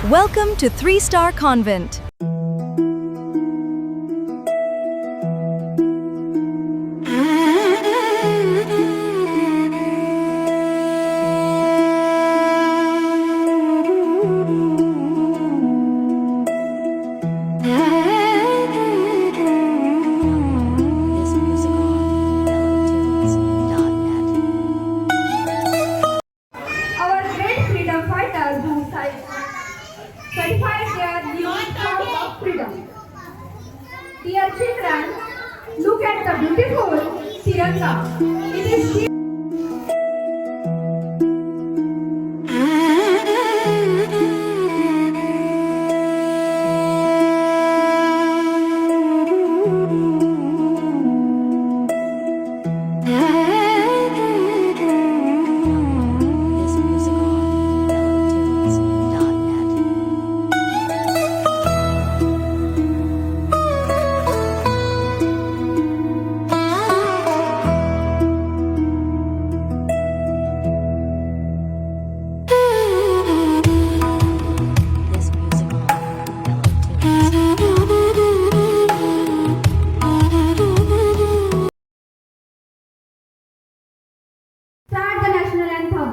Welcome to 3-Star Convent. Our great freedom fighters who certified their new cause of freedom. Dear children, look at the beautiful Tiranga. It is start the national anthem.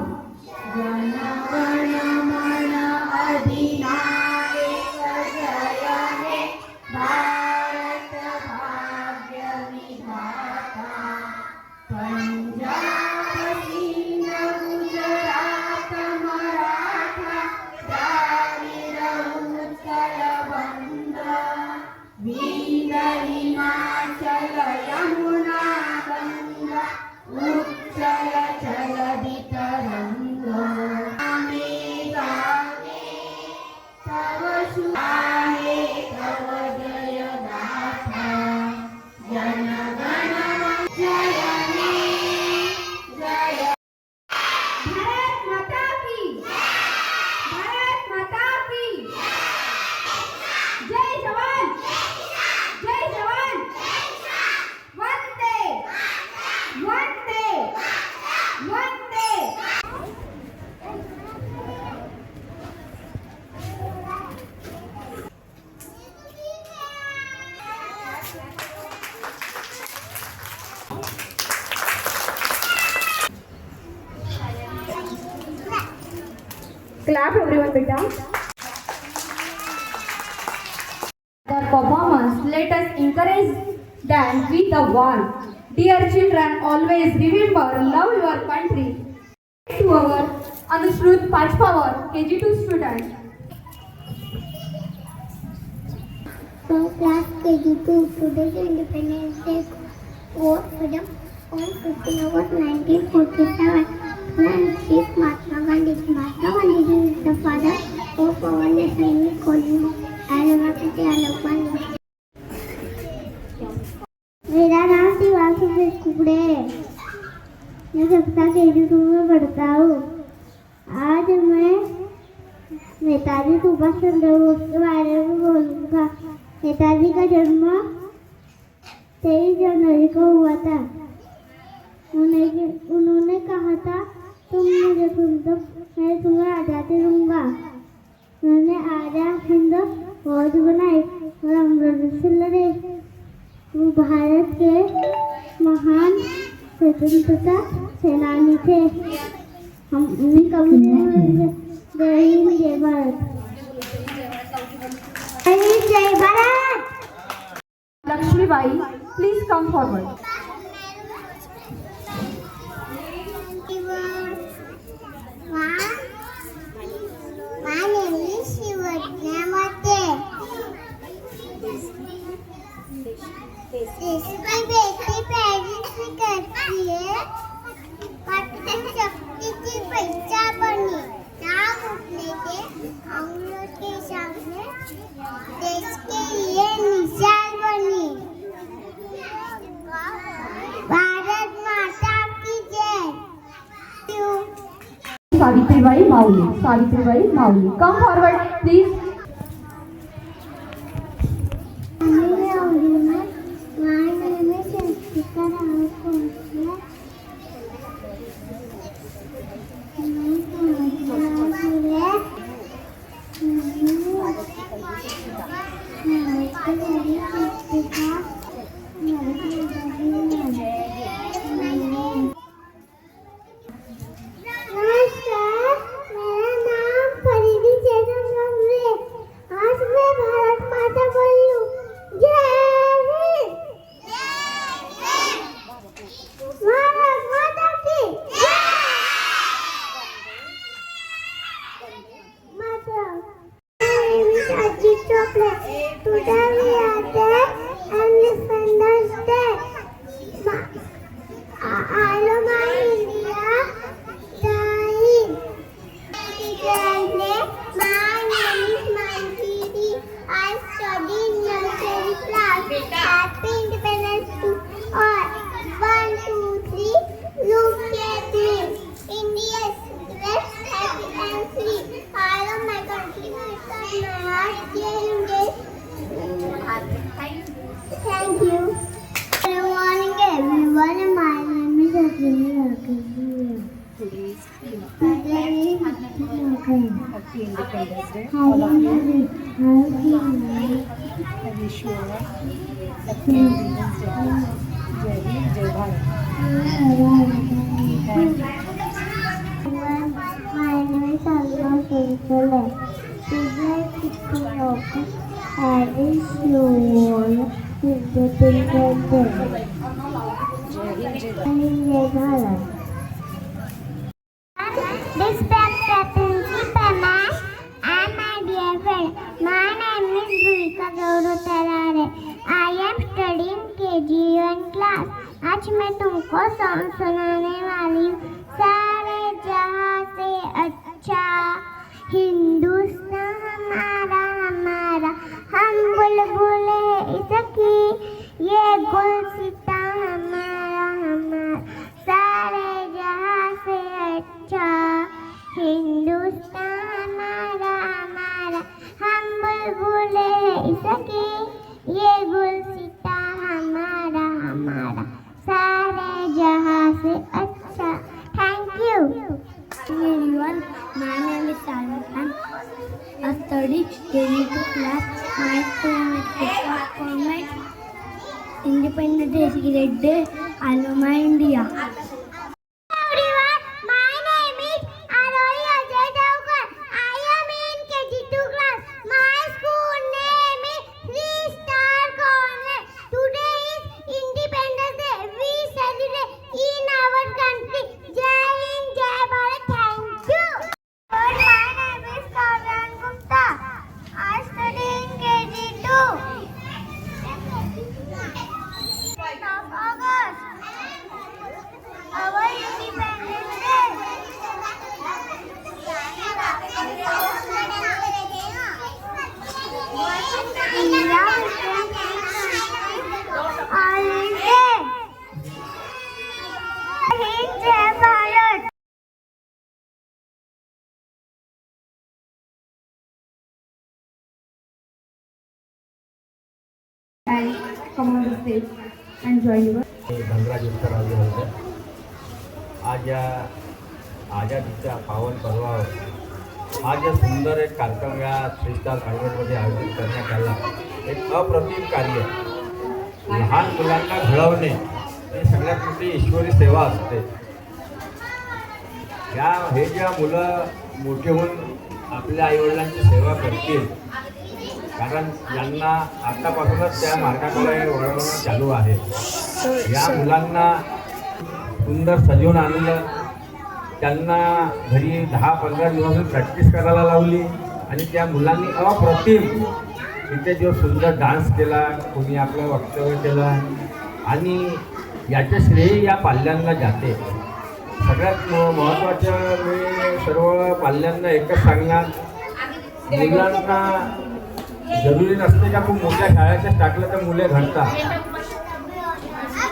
Jana Gana Mana Adhinayaka Jaya He Bharat Bhagya Vidhata Punjab Sind Gujarat Maratha Dravida Utkal Banga Vindhya Himachal Yamuna Ganga उच्चल चलदि तरंगो गाने गाने तव सुहाए तव जय गाथा जन गण जय हे जय भारत माता की भारत माता की जय जवान Vande Vande Vande Clap everyone, beta. Their performance, let us encourage them with a word. Dear children, always remember, love your country. To our Anushrut Pachpawar, KG2 student. From class KG2, today's Independence Day was freedom on 15 August 1947. When Chief Mahatma Gandhi is the father of our nation, we call him Alamapati Alapani. मेरा नाम शिवांशु कुकड़े है। मैं कक्षा KG2 में पढ़ता हूँ। आज मैं नेताजी सुभाष चंद्र बोस के बारे में बोलूँगा। नेताजी का जन्म 23 जनवरी को हुआ था। उन्होंने कहा था, तुम मुझे सुन दो, मैं तुम्हें आज़ादी दूंगा। उन्होंने आज़ाद हिंद फौज बनाई और अमृत से लड़े। वो भारत के महान स्वतंत्रता सेनानी थे। हम उन्हें कभी नहीं जय हिंद जय भारत। जय Bharat. Lakshmibai, please come forward. My name is Shivanya Mate. इसकी बेटी पेरिस में करती है। पटन शक्ति की पहचान बनी। नाम उठने के अंग्रेजों के सामने देश के लिए मिसाल बनी। भारत माता की जय। Savitribai Mauli, come forward, please. नमस्कार, मेरा नाम फरीदी चेतन गंगरे। आज मैं भारत माता बोली हूँ। जय हिंद। भारत माता की माता। Ajit Chopra. Today we are there and Independence Day. I love my India. Dying. My name is Manjiri. I study in nursery class. Happy Independence to all. 1, 2, 3. Look at me. India is blessed, happy and free. I love my country. My heart. Thank you. Good morning, everyone. My name is Akhil. Today is Happy Independence Day. All of you. I wish you all Happy Independence Day. Jai Hind, Jai Bharat. My name is Alma Sundale. Today I wish you all Independence Day. Jai Hind, Jai Bharat. Respected principal ma'am and my dear friend, my name is Bhumika Gaurav Tarare. I am studying KG1 class. आज मैं तुमको song सुनाने वाली हूँ। सारे जहाँ से अच्छा हिंदुस्तान हमारा हमारा, हम बुलबुले इसकी ये गुलसिता हमारा हमारा। सारे जहाँ से अच्छा हिंदुस्तान हमारा हमारा, हम बुलबुले इसकी ये गुलसिता हमारा हमारा। सारे जहाँ से अच्छा। Thank you. Everyone, my name is Salman Khan. I study KG2 class. My favorite format Independence Day is a great day. I love my India. Everyone, my name is Arohi Ajay Thakur. I am in KG2 class. My school name is 3-Star Convent. Today is Independence Day. We celebrate in our country. Jai Hind, Jai Bharat. Thank you. My name is Kavyan Gupta. I study in KG2. Of August, our Independence Day. India all day. Hind, Jai Bharat. And come on the stage and join you. Dhanraj उत्तर आले होते. आज या आझादीच्या पावन पर्वावर आज या सुंदर एक कार्यक्रम या 3-स्टार कॉन्व्हेंटमध्ये आयोजित करण्यात आला. एक अप्रतिम कार्य. लहान मुलांना घडवणे ही सगळ्यात मोठी ईश्वरी सेवा असते. हे ज्या मुलं मोठे होऊन आपल्या आईवडिलांची सेवा करतील, कारण यांना आतापासूनच त्या मार्गाकडे वळवणं चालू आहे. या मुलांना सुंदर सजवून आणलं, त्यांना घरी 10-15 दिवस प्रॅक्टिस करायला लावली आणि त्या मुलांनी अप्रतिम इथे जो सुंदर डान्स केला, कोणी आपलं वक्तव्य केलं आणि याचे श्रेय या पाल्यांना जाते. सगळ्यात महत्त्वाचं मी सर्व पाल्यांना एकच सांगणार, मुलांना जरुरी नसते का खूप मोठ्या शाळेतच टाकलं तर मुले घडतात.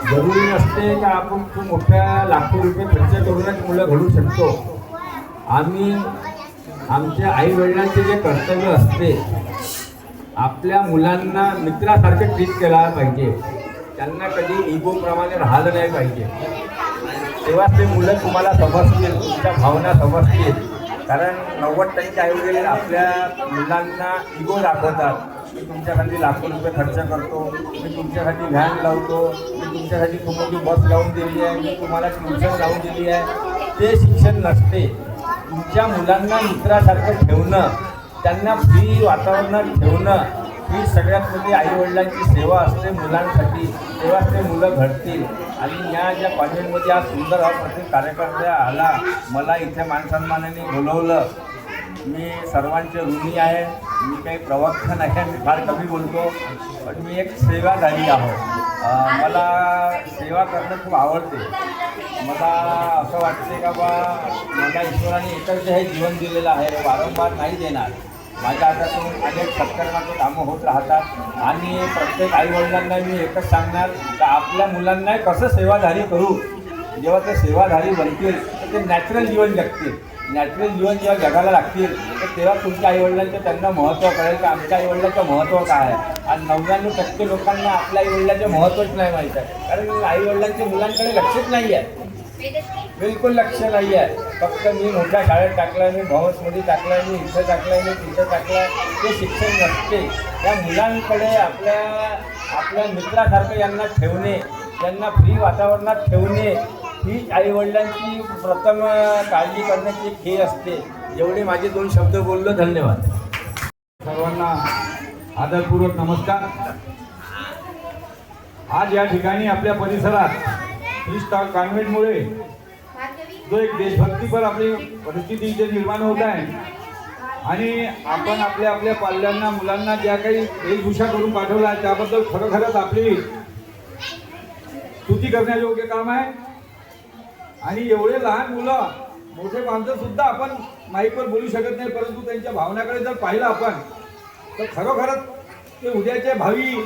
जरुरी नसते का आपण खूप मोठ्या लाखो रुपये खर्च करूनच मुलं घडू शकतो. आम्ही आमच्या आई वडिलांचे जे कर्तव्य असते, आपल्या मुलांना मित्रासारखे ट्रीट केला पाहिजे. त्यांना कधी इगोप्रमाणे राहिलं नाही पाहिजे. तेव्हा ते मुलं तुम्हाला समजतील, तुमच्या भावना समजतील कारण 90% आईवडील आपल्या मुलांना इगो दाखवतात. मी तुमच्यासाठी लाखो रुपये खर्च करतो, मी तुमच्यासाठी व्हॅन लावतो, मी तुमच्यासाठी तुम्हाला बस लावून दिली आहे, मी तुम्हाला ट्युशन लावून दिली आहे. ते शिक्षण नसते. तुमच्या मुलांना मित्रासारखं ठेवणं, त्यांना फ्री वातावरणात ठेवणं ही सगळ्यात मोठी आईवडिलांची सेवा असते मुलांसाठी. तेव्हाच ते मुलं घडतील. आणि या ज्या कॉन्व्हेंटमध्ये आज सुंदर हा प्रत्येक कार्यकर्ता आला, मला इथे मानसन्मानाने बोलवलं, मी सर्वांचे ऋणी आहे. मी काही प्रवक्ता नाही आहे, मी फार कमी बोलतो, पण मी एक सेवाधारी आहो. मला सेवा करणं खूप आवडते. मला असं वाटते का बा मला ईश्वराने एकच हे जीवन दिलेलं आहे, वारंवार नाही देणार. माझ्या हातातून अनेक सत्कर्माचे कामं होत राहतात आणि प्रत्येक आईवडिलांना मी एकच सांगणार की आपल्या मुलांना कसं सेवाधारी करू. जेव्हा ते सेवाधारी बनतील तर ते नॅचरल जीवन जगतील. नॅचरल जीवन जेव्हा जगायला लागतील तर तेव्हा तुमच्या आईवडिलांचं त्यांना महत्त्व कळेल की आमच्या आईवडिलांचं महत्त्व काय आहे. आणि 99% लोकांना आपल्या आईवडिलांचं महत्त्वच नाही माहीत आहे. कारण आईवडिलांचे मुलांकडे लक्षच नाही आहे, बिलकुल लक्ष नाही आहे. फक्त मी मोठ्या शाळेत टाकलं आहे, मी भवन्समध्ये टाकलं आहे, मी इथं टाकलं आहे, मी तिथं टाकलं आहे, ते शिक्षण नसते. त्या मुलांकडे आपल्या मित्रासारखं यांना ठेवणे, त्यांना फ्री वातावरणात ठेवणे ही आईवडिलांची प्रथम काळजी करण्याची एक हे असते. एवढे माझे 2 शब्द बोललो. धन्यवाद. सर्वांना आदरपूर्वक नमस्कार. आज या ठिकाणी आपल्या परिसरात 3 स्टार कॉन्व्हेंटमुळे जो एक देशभक्तीपर आपली परिस्थिती इथे निर्माण होत आहे आणि आपण आपल्या पाल्यांना मुलांना ज्या काही वेशभूषा करून पाठवला आहे त्याबद्दल खरोखरच आपली स्तुती करण्यायोग्य काम आहे. आणि एवढे लहान मुलं, मोठे माणसं सुद्धा आपण माईकवर बोलू शकत नाही, परंतु त्यांच्या भावनाकडे जर पाहिलं आपण तर खरोखरच ते उद्याचे भावी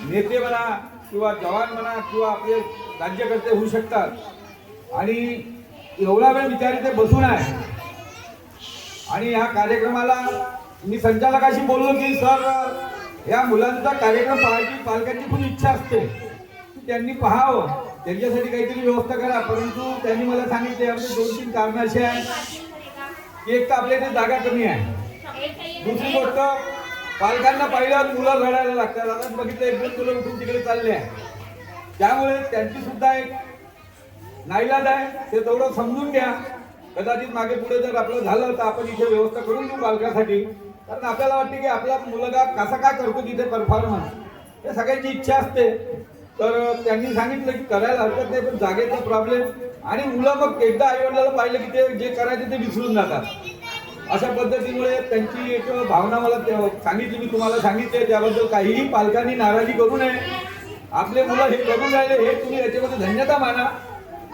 नेते म्हणा किंवा जवान म्हणा किंवा आपले राज्यकर्ते होऊ शकतात. आणि एवढा वेळ विचारी ते बसून आहे. आणि ह्या कार्यक्रमाला मी संचालकाशी बोललो की सर या मुलांचा कार्यक्रम पाहायची पालकांची खूप इच्छा असते, त्यांनी पाहावं, त्यांच्यासाठी काहीतरी व्यवस्था करा. परंतु त्यांनी मला सांगितले यामध्ये 2-3 कारणं अशी आहेत की एक तर आपल्या इथे जागा कमी आहे, दुसरी गोष्ट पालकांना पाहिल्यावर मुलं रडायला लागतात. आता बघितलं 1-2 मुलं उठून तिकडे चालले आहे, त्यामुळे त्यांची सुद्धा एक नाईलाज आहे. ते तेवढं समजून घ्या. कदाचित मागे पुढे जर आपलं झालं तर आपण इथे व्यवस्था करून देऊ पालकासाठी. कारण आपल्याला वाटते की आपला मुलगा कसा काय करतो तिथे परफॉर्मन्स, हे सगळ्यांची इच्छा असते. तर त्यांनी सांगितलं की करायला हरकत नाही, पण जागेचा प्रॉब्लेम. आणि मुलं मग एकदा आईवडिलाला पाहिलं की ते जे करायचे ते विसरून जातात. अशा पद्धतीमुळे त्यांची एक भावना मला सांगितली, मी तुम्हाला सांगितले. त्याबद्दल काहीही पालकांनी नाराजी करू नये. आपले मुलं हे करून राहिले हे तुम्ही याच्यामध्ये धन्यता माना.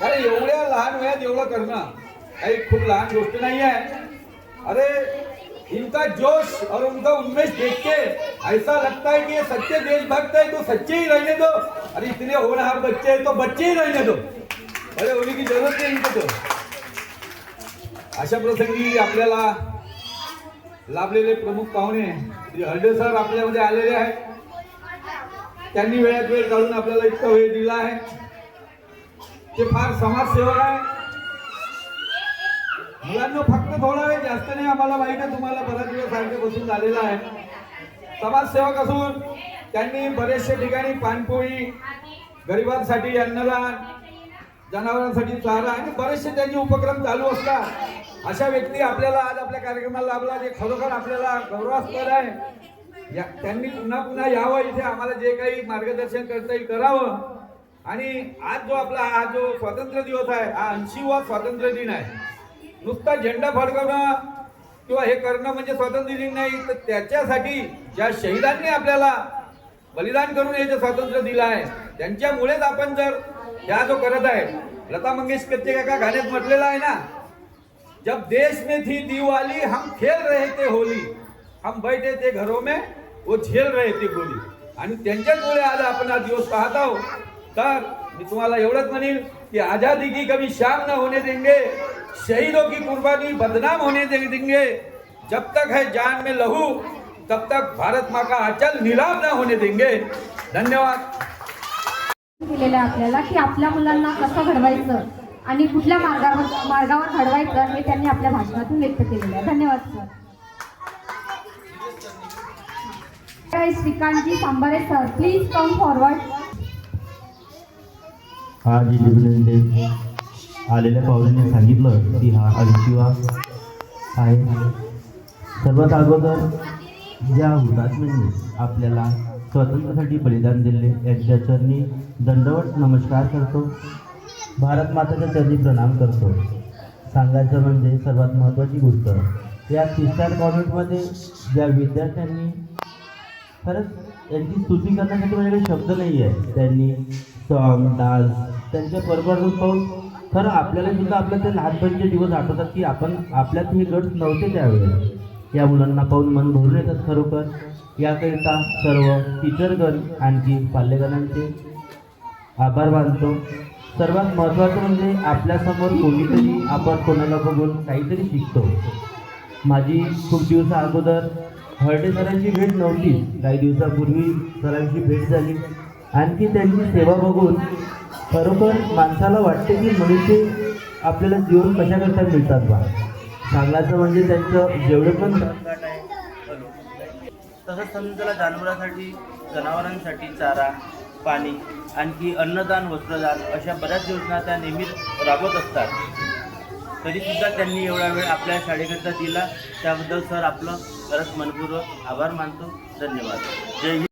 कारण एवढ्या लहान वयात एवढं करणं काही खूप लहान गोष्ट नाही आहे. अरे इनका जोश और उनका उन्मेष देख के ऐसा लगता है कि ये सच्चे देशभक्त है तो सच्चे ही रहने दो, अरे इतने होनहार बच्चे हैं तो बच्चे ही रहने दो, बड़े होने की जरूरत नहीं इनको. तो अशा प्रसंगी आपल्याला लाभलेले प्रमुख पाहुणे श्री हर्डे सर आपल्यामध्ये आलेले आहेत. त्यांनी वेळात वेळ काढून आपल्याला इतका वेळ दिला आहे. ते फार समाजसेवक आहे. मुलांना फक्त थोडा वेळ, जास्त नाही. आम्हाला माहिती आहे तुम्हाला बराच वेळ सारखे बसून झालेला आहे. समाजसेवक असून त्यांनी बरेचशा ठिकाणी पाणपोळी, गरिबांसाठी अन्नदान, जनावरांसाठी चारा आणि बरेचसे त्यांचे उपक्रम चालू असतात. अशा व्यक्ती आपल्याला आज आपल्या कार्यक्रमाला लाभला, जे खरोखर आपल्याला गौरवास्पद आहे. त्यांनी पुन्हा पुन्हा यावं इथे, आम्हाला जे काही मार्गदर्शन करता येईल करावं. आणि आज जो आपला हा जो स्वातंत्र्य दिवस आहे, हा 80वा स्वातंत्र्य दिन आहे. नुसता झेंडा फडकवणं किंवा हे करणं म्हणजे स्वातंत्र्य दिन नाही, तर त्याच्यासाठी ज्या शहीदांनी आपल्याला बलिदान करून हे जे स्वातंत्र्य दिलं आहे त्यांच्यामुळेच आपण जर ह्या जो करत आहे. लता मंगेशकरचे एका गाण्यात म्हटलेलं आहे ना, जब देश में थी दिवाली हम खेल रहे थे होली, हम बैठे थे घरों में वो झेल रहे थे गोली. आणि त्यांच्यामुळे आज आपण हा दिवस पाहत आहोत. तर मी तुम्हाला एवढंच म्हणेल कि आजादी की कभी शाम न होने देंगे, शहीदों की कुर्बानी बदनाम होने देंगे, जब तक है जान में लहू तब तक भारत माँ का अचल नीलाम न होने देंगे. धन्यवाद. दिलेलं आपल्याला की आपल्या मुलांना कसं घडवायचं आणि कुठल्या मार्गावर घडवायचं हे त्यांनी आपल्या भाषणातून व्यक्त केलेलं आहे. धन्यवाद sir. Shrikantji Sambare sir, please come forward. आज इंडिपेंडन्स आलेल्या पाहुण्यांनी सांगितलं की हा अनशिवा आहे. सर्वात अगोदर ज्या हुतात्म्यांनी आपल्याला स्वातंत्र्यासाठी बलिदान दिले यांच्या चरणी दंडवत नमस्कार करतो. भारत माताच्या चरणी प्रणाम करतो. सांगायचं म्हणजे सर्वात महत्त्वाची गोष्ट, या 3 स्टार कॉन्व्हेंटमध्ये ज्या विद्यार्थ्यांनी खरंच यांची स्तुती करण्यासाठी माझ्याकडे शब्द नाही आहे. त्यांनी सॉंग डान्स त्यांच्या परफॉर्मन्स पाहून खरं आपल्याला सुद्धा आपल्या ते लहानपणीचे दिवस आठवतात की आपण आपल्यात हे गट नव्हते त्यावेळेस. या मुलांना पाहून मन भरून येतात खरोखर. याकरिता सर्व टीचरगण आणखी पाल्यगणांचे आभार मानतो. सर्वात महत्त्वाचं म्हणजे आपल्यासमोर कोणीतरी आपण कोणाला बघून काहीतरी शिकतो. माझी खूप दिवसा अगोदर हर्डे सरांची भेट नव्हती, काही दिवसापूर्वी सरांची भेट झाली. आणखी त्यांची सेवा बघून खरोखर माणसाला वाटते की मनुष्य आपल्याला जीवन कशा करता मिळतात बा. सांगायचं म्हणजे त्यांचं जेवढे पण तसंच समजायला जनावरांसाठी चारा, पाणी, आणखी अन्नदान, वस्त्रदान अशा बऱ्याच योजना त्या नेहमीच राबवत असतात. तरीसुद्धा त्यांनी एवढा वेळ आपल्या शाळेकरता दिला, त्याबद्दल सर आपलं खरंच मनपूर्वक आभार मानतो. धन्यवाद. जय हिंद.